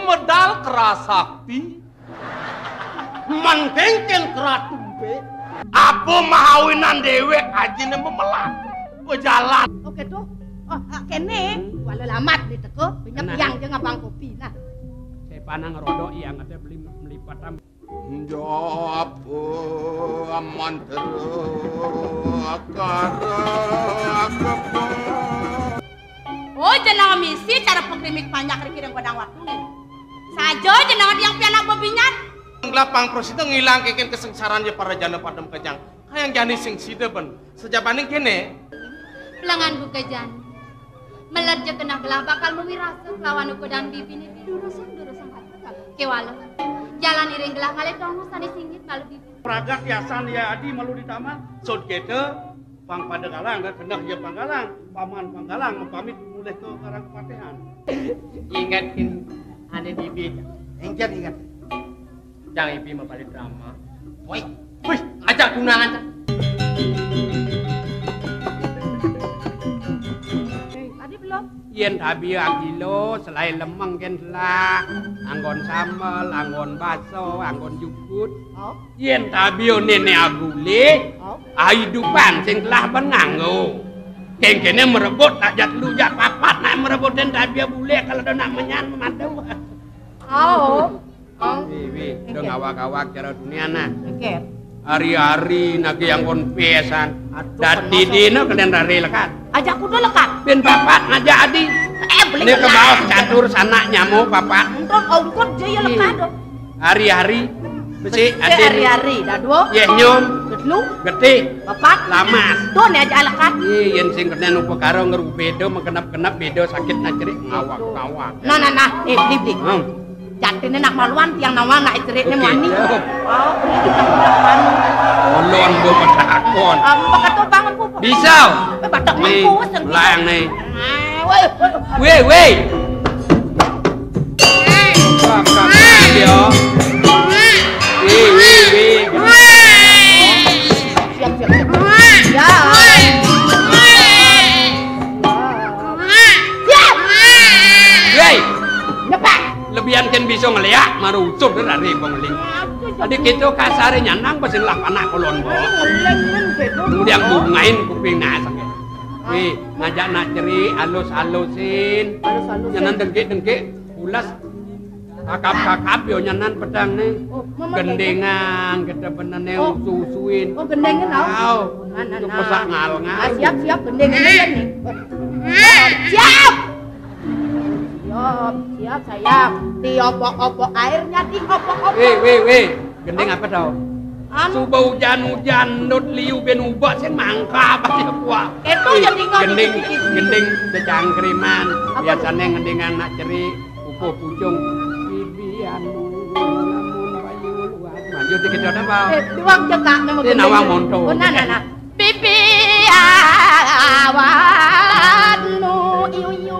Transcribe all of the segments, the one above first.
medal kerasakti. Mangkengken keratumbe. Apa mahawinan dewe ajine memelat. Jalan. Oke tuh. Oh, kene wala lamat di teko, pinyang jeung abang kopi nah. Saya panang rodok yang ada beli melipat am. Jawab aman Oh, jenang misi cara pengkrimik banyak rikirang padang waktu nih. Sajo jenang yang pianak bebinyan. Nglapang pros itu ngilang keken kesengsaraan ya para jana padam kejang. Hayang jani sing sida ben. Sejabaning kene. Pelangan buka jan. Melerja kena gelah bakal memirasa lawan uko dan bibi ni durusang kata kewala. Jalan iring gelah ngale tongo sani singgit malu bibi. Pragat yasan ya adi malu di taman. Sod kete pang pada galang dan kendak ya panggalang. Paman panggalang pamit mulai ke karang kepatean. Ingatkin ane bibi. Ingat. Jangan ibi mapali drama. Woi, ajak tunangan. Yen tabi agilo selain lemeng ken lah anggon sambal, anggon baso, anggon jukut. Yen tabi nene agule, hidupan sing telah benanggo. Kene merebut tak jat lu jat papat nak merebut den tabi bule kalau dah nak menyan memantau. Wi, do ngawak-awak cara dunia nah. Hari-hari nagi anggon pesan. Dadi dino kalian rari lekat. Ajak kudu lekat. Ben papat ngajak adi. Ini ke bawah catur sana nyamuk papat. Entot ongkot jaya lekat. Hari-hari besi adi. Hari-hari dadu. Yeh nyom. Getlu. Geti. Papat. Lamas. Tuh nih aja lekat. Yen sing kena nupo karo ngeru bedo mengenap-kenap bedo sakit nacerik ngawak-ngawak. Nah. Beli. Jatine nak maluan tiang nawang nak ceritne muani. Ulun bu petakon. Pakat tuh bangun bu. Bisa. Batak mangku sen. Layang nih. Weh. Kakak dia. Weh. Siap. Ya. Weh. Nyepak. Lebihan kan bisa ngeliat marucut dari bongling. Adik kita kasare nyanang pesen lah anak kolon bo. Kemudian bungain kuping nasak. Wih, ngajak nak ceri alus-alusin. Nyanan dengkik ulas. Kakap yo nyanan pedang nih. Gendengan kita bener susuin. Oh gendengan tau. Itu pesak ngal-ngal. Siap gendengan nih. Siap. Siap sayang. Diopok-opok airnya diopok-opok. Weh. Gendeng apa tau? Suba hujan nut liu ben ubah sen mangka apa dia kuat. Itu jadi gendeng cangkriman. Biasanya ngendengan nak ceri upo pucung bibian lamun bayu luas. Maju dikit ada apa? Duang cekak nama gendeng. Nawang monto. Nah. Bibi awan nu iu.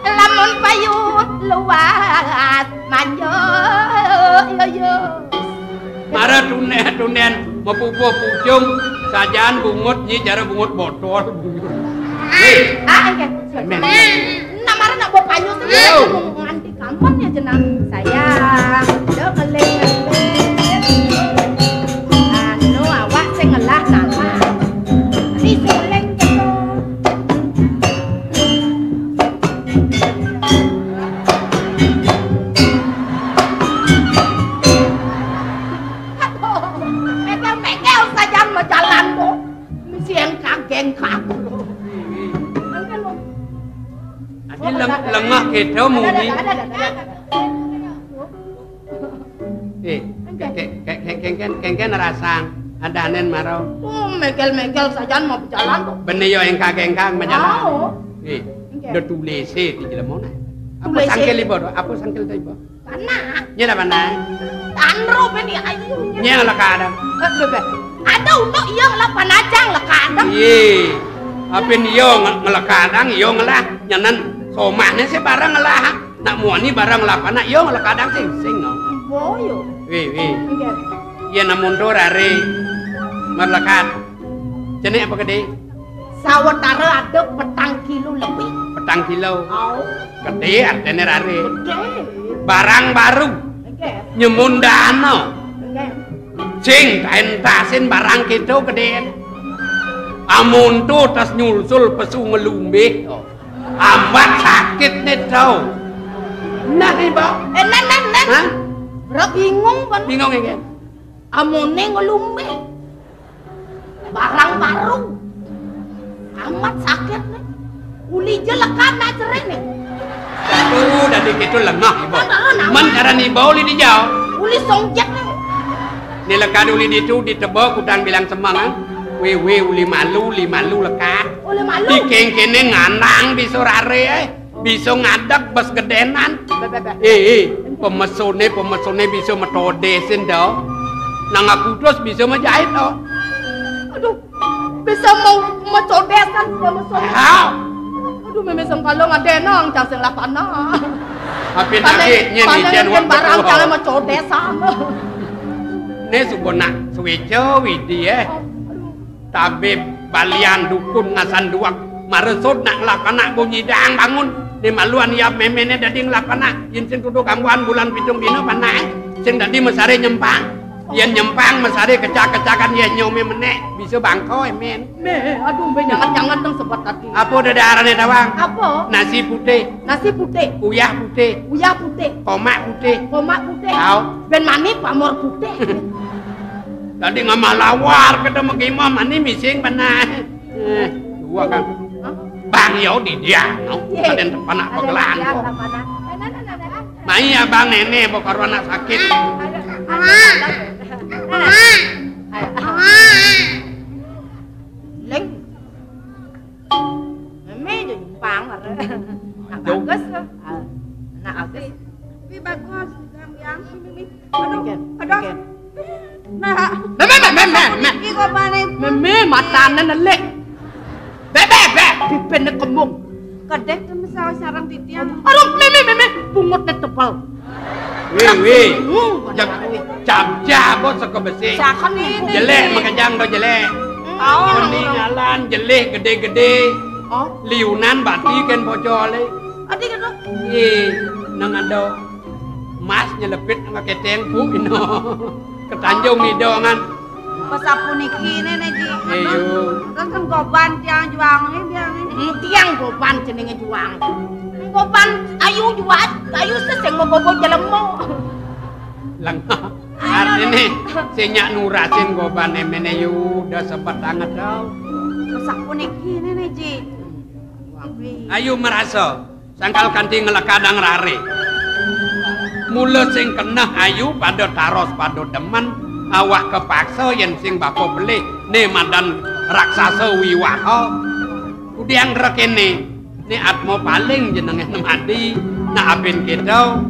Lamun payut luas manjo yo. Mara tunen mepupu pucung sajaan bungut nyi cara bungut botol. Namara nak bawa payu sendiri nganti kampung ya jenang sayang. Do ngeling. Anu awak sing ngelah nama. Disuleng gitu. Jalan tuh, misi yang kageng-kageng. Adi lengah kita muni. Kengken rasang ada anen marau. Megel-megel saja mau berjalan tuh. Bener yo yang kageng-kageng berjalan. Do tulese di jelemona. Apa sangkel ibu? Apa sangkel ibu? Panah. Nya panah. Tanro beni ayu. Nya la kadang. Ada untuk iya ngelak panajang lah kadang. Iya. Apin iyo ngelak kadang iyo ngelah nyanan somahnya sih barang ngelah. Nak muani barang ngelah panah iyo ngelak kadang sing no. Boyo. Wih. Iya namun do rari merlekat. Jenis apa gede? Sawetara ada petang kilo lebih. kilo. Gede artene rare. Gede. Barang baru. Nyemundano. Sing entasin barang kita gedean. Amun tu tas nyulsul pesu ngelumbe. Amat sakit nih tau. Nah ibu. Nan. Hah? Bro bingung kan? Bingung ya? Amone ngelumbe. Barang baru. Amat sakit nih. Uli jelekan nak cerai nih. Aduh, dari gitu lengah ibu. Man cara nih bau li dijauh. Uli songjek nih. Nilekan uli itu ditebak kudang bilang semangat. Wewe uli malu lekat. Uli malu. Di kene nganang bisa rare bisa ngadek bes gedenan. Pemesone bisa metodesin dah. Nang aku terus bisa menjahit dah. Aduh, bisa mau codesan pemesone. Aduh, memang kalau ngadenang jangan sing lapana. Tapi nakiknya nih jangan barang jangan mau codesan. Ini subona suwejo widi Tapi balian dukun ngasan duak maresut nak lakana bunyi dang bangun di maluan ya memene dadi nglakana yen sing kudu kambuhan bulan pitung dino panah sing dadi mesare nyempang yen nyempang mesare kecak-kecakan yen nyome meneh bisa bangko men aduh jangan dong sebut tadi apa dadarane tawang apa nasi putih uyah putih komak putih tau ben mani pamor putih tadi ngamalawar ketemu imam mani mising panah dua kan bang yo di dia ada panak pegelaan mai ya bang nenek bokor anak sakit leng meme je jumpang nak bagus nak bagus pi bagus yang mimi aduh nah meme kok pane meme matane nelek bebe pipen kembung kadek temen sarang titian aduh meme bungutnya tebal wih jam-jam saka besi sakan ini jelek makajang do jelek mending ngalan jelek gede-gede liunan bati ken bojole adi kan nang ado mas nyelepit nang keteng pu ino ketanjung ni dongan pasapu niki nene ji ayo kan goban tiang juang ini tiang goban jenenge juang goban ayu juat ayu seseng mau gogo jelemo lang artine senyak nurasin goban emene yu udah sempat anget tau pasapu niki nene ji ayo merasa sangkal kanti ngelekadang rare mula sing kena ayu pada taros pada demen awak kepaksa yen sing bapa beli ne madan raksasa wiwaha kudiang rekene ne atmo paling jenenge nemadi nak aben kita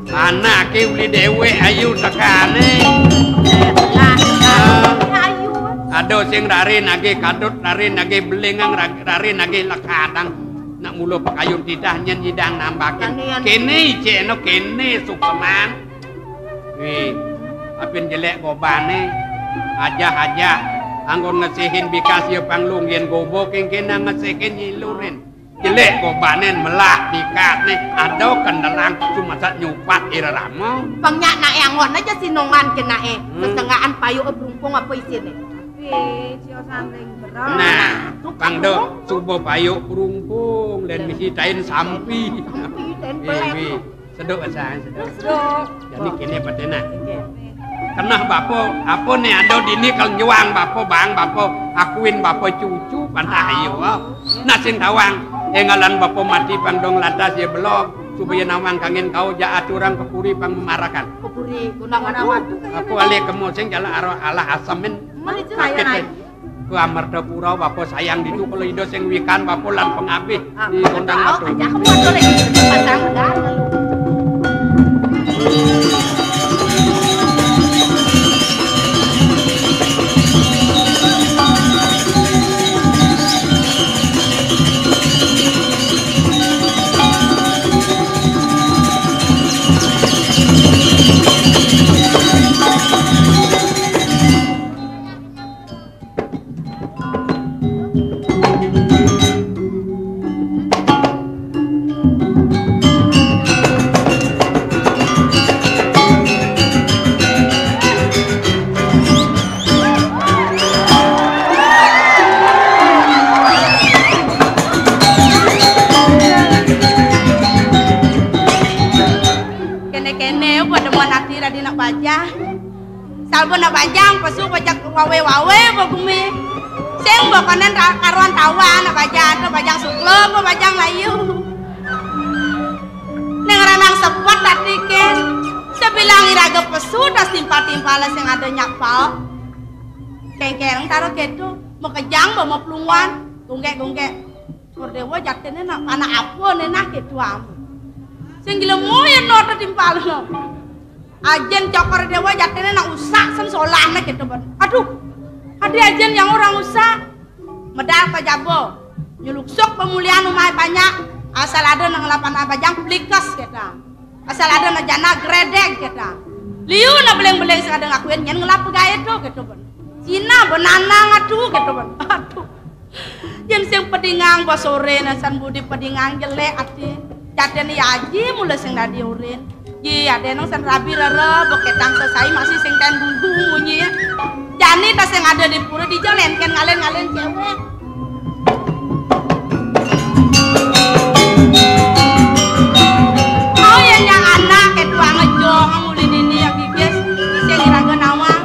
anake uli dewe ayu tekane ayu ado sing rare nage kadut rare nage belengang rare nage lekadang nak mula pakayun tidah nyen nyidang nambakin kene iceno kene sukseman apin jelek gobane aja anggon ngesihin bikas ya panglung yen gobo kengkena ngesihin nyilurin jelek gobanen melah dikat nih ado kendelang cuma sak nyupat iraramo bangnya nak yangon aja sinongan kena sesengaan payu berungkung apa isine cio sanding berat nah pangdo subo payu berungkung dan misitain sampi seduk asa seduk jadi kene patena kenah bapo apa nih ada dini kalau nyuang bapo bang bapo akuin bapo cucu pantah ayo nah sing tawang engalan bapo mati pangdong lantas ya belok supaya nawang kangen kau ja aturang kepuri pang memarakan kepuri kunangan awat aku ale kemo sing jala ala asamen sakit ku amarta pura bapo sayang ditu kalau ido sing wikan bapo lan pengabih di kondang batu aja kamu boleh pasang dan bakal nak bajang pasu bajak wawe bagumi. Sing bokanen karuan tawan nak bajang suklo apa bajang layu. Neng ranang sepot tadi ken. Sebilang iraga pesu tas timpal-timpal sing ada nyapal. Kengkeng taruh gitu mau kejang mau pelungan gunggek. Kordewa jatene nak anak apa nenah gitu amu. Sing gila moyen no timpal no. Ajen cokor dewa jatene nak usak sen solana gitu ban. Aduh, ada ajen yang orang usak. Medal pajabo, nyuluksuk pemulihan umai banyak. Asal ada nang lapan abajang plikas kita. Asal ada nang jana gredeg kita. Liu na beleng-beleng sing ada ngakuin nyen ngelap pegawai itu gitu ban. Cina benanang aduh gitu ban. Aduh. Yen sing pedingang bos sore nasan budi pedingang jelek ati. Jatene aji mulai sing dadi urin. Ji ada nang sen rabi rere boketang selesai masih sing ten bumbu nyi. Jani tas yang ada di pura dijalenkan ngalen cewek. Oh yang anak kedua ngejong ngulin ini yang gigis sing iraga nawang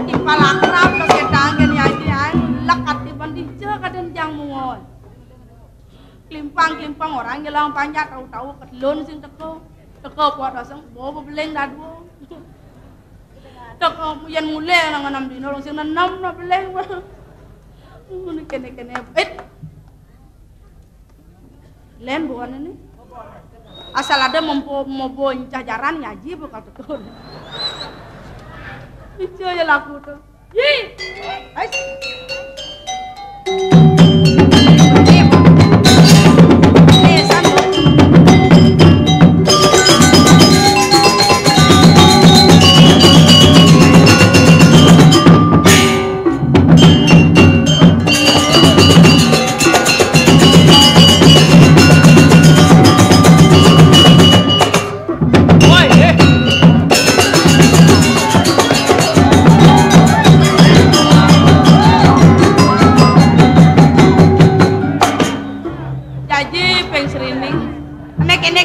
impal akrab tas ketang geni aji ay lekat di bandija kaden jang muon. Klimpang orang ngelang panjat tahu ketelun sing teko pot aseng bawa beleng dadu. Teko yen mule nang 6 dino long sing 6 na beleng. Mun kene len bukan ini. Asal ada mobo cajaran ngaji bakal tekun. Ijo ya laku tuh. Yi. Ais.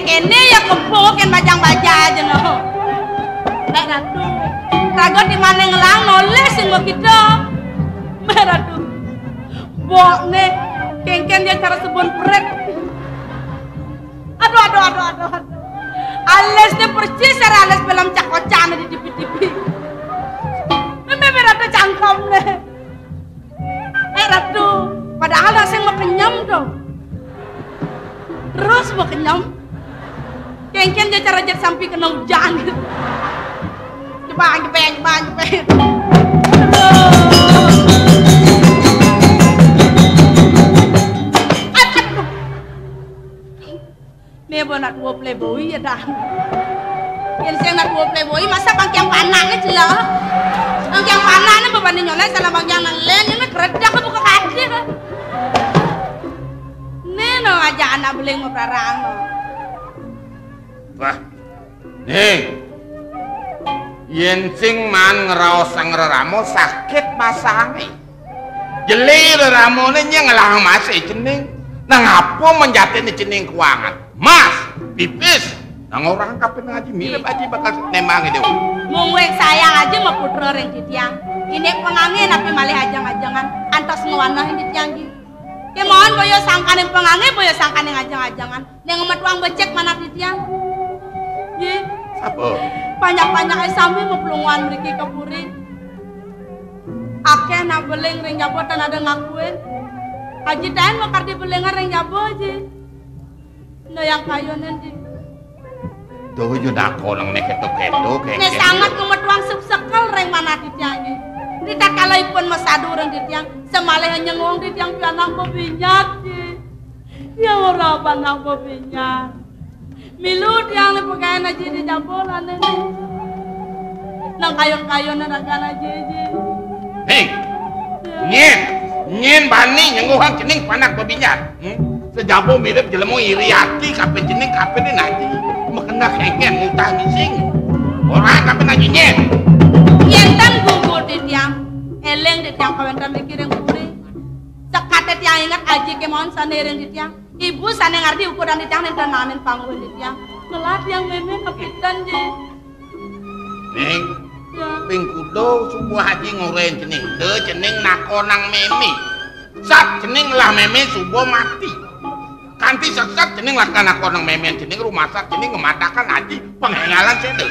Kene ya kempoken bajang-bajang aja no. Nek ratu. Rago di mana ngelang noles sing mau kita. Meratu. Bokne kengken dia cara sebon pret. Aduh. Ales de percis cara ales film cakocan di TV. Meratu cangkom ne. Ratu. Padahal sing mau kenyam tuh. Terus mau kenyam. Kengken dia cara jet sampai kena hujan. Jebang. Aduh. Mebo nak dua playboy ya dah. Yang saya nak dua playboy masa bangkiang panahnya jelas. Bangkiang panahnya beban nyoleh salah bangkiang nelen ini keredak ke buka kaki kan. Neno aja anak beleng merarang. Wah, nih, yen sing man ngeraos sang reramo sakit masane. Jeli reramone ngelang masih cening. Nang apa menjatine cening keuangan? Mas, pipis. Nang orang kapan ngaji mirip aja bakal nemang itu. Mungwek sayang aja mau putra ring ditiang. Ini pengangin tapi malih ajang-ajangan antas ngewanah ini ditiang. Kemohon boyo sangkan yang pengangin boyo sangkan yang ajang-ajangan. Yang ngemetuang becek mana ditiang. Ye, apa? Banyak-banyak sami mau pelunguan mereka kepuri. Akeh nak beleng ring jabo tan ada ngakuin. Haji tain mau kardi belengan ring jabo aja. No yang kayu nanti. Tuh juda kolong nek ketok kayak. Nek sangat ngemetuang sekal ring mana ditiangi. Tidak kalau pun masadu ring ditiang. Semalih hanya ngomong ditiang pianak bobinyak je. Ya orang panak bobinyak. Milu tiang le pegawai aja di jabolan ini. Nang kayon-kayon na gana jeje. Hei, nyen bani nyenguhang cening panak babinya. Sejabo mirip jelemu iriati kapan cening kapan ini nanti. Makena kengken ngutah ngising. Orang kapan aja nyen. Yentan gugur di tiang. Eleng di tiang kawentan mikirin kuri. Sekate tiang ingat aji kemauan sanering di tiang. Ibu sana ngerti ukuran di tiang dan namin panggung di tiang. Ngelat yang memang kapitan je. Neng, Ping kudo subuh haji nguren cening de cening nakonang meme sat cening lah meme subuh mati kanti sesat cening lah nakonang meme cening rumah sak cening ngemadakan haji penghengalan sede